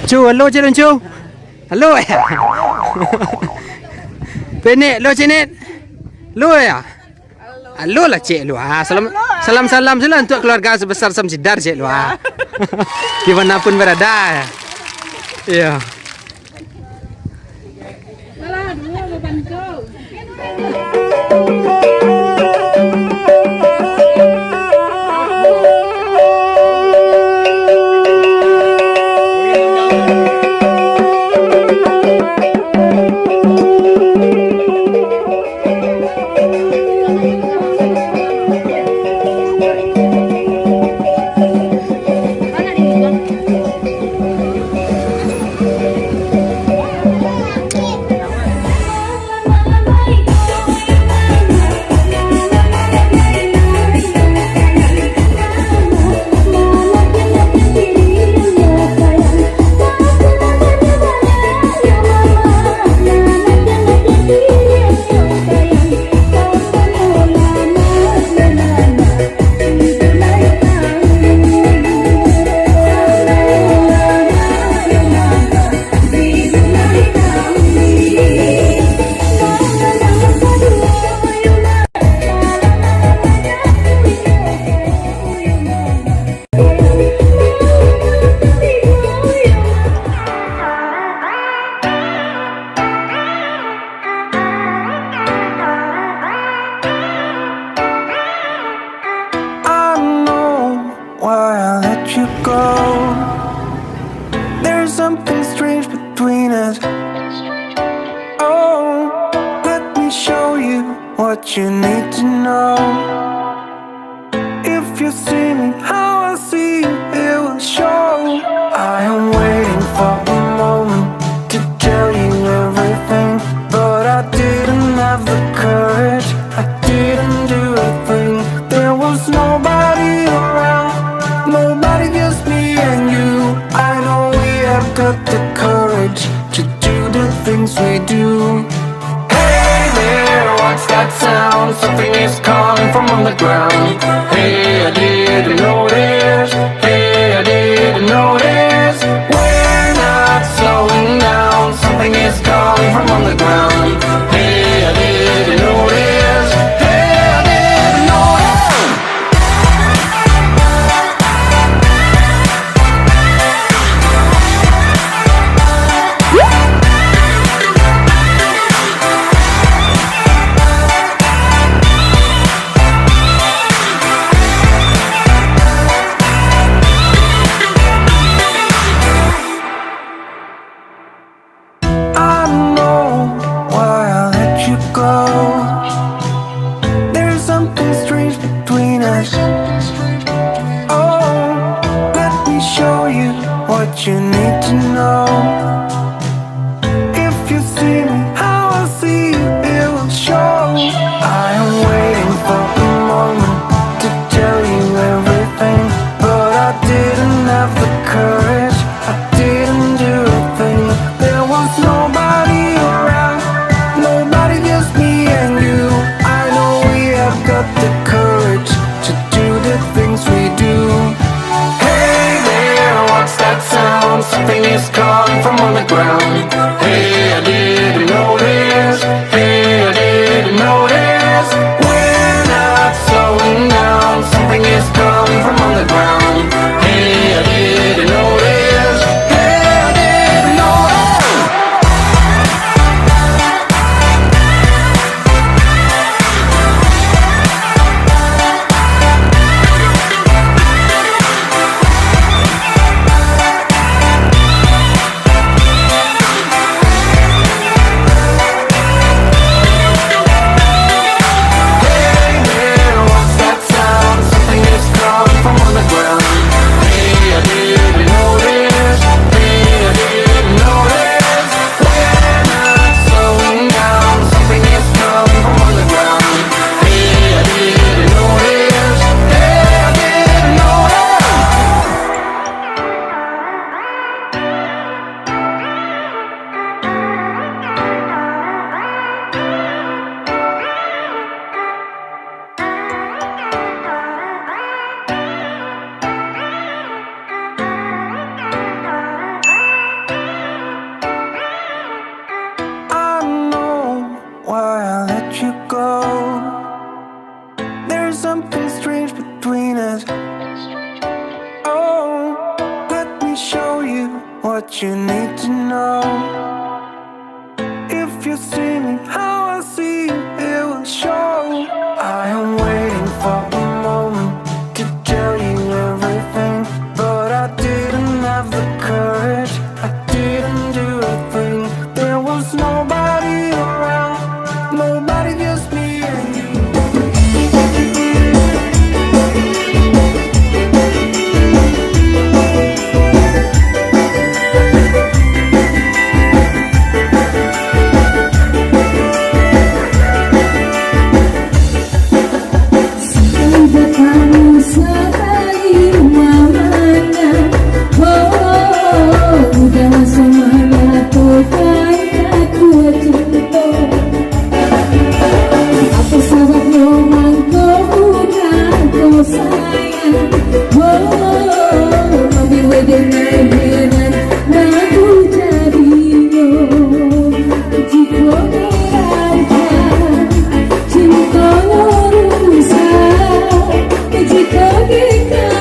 Chu, halo Cik Chu. Halo ya. Penek lo Cik Net. Lo ya. Halo lah Cik lu. Salam untuk keluarga sebesar Samsidar Cik lu. Dimanapun berada. Ya. Malah dua bantu. What you need to know. If you see me how I see you, it will show. I am waiting for a moment to tell you everything, but I didn't have the courage, I didn't do a thing. There was nobody around, nobody, just me and you. I know we have got the courage to do the things we do. What's that sound? Something is calling from underground. Hey, I didn't notice. Hey, I didn't notice. We're not slowing down. Something is calling from underground. Hey, I didn't notice. Hey, I didn't notice. There's something strange between us. Oh, let me show you what you need to know. If you see me how I see you, it will show. I am waiting for a moment to tell you everything, but I didn't have the courage, I didn't do a thing. There was nobody around, nobody, just me and you. I know we have got the courage to do the things we do. Hey there, what's that sound? Something is calling from underground. bagaikan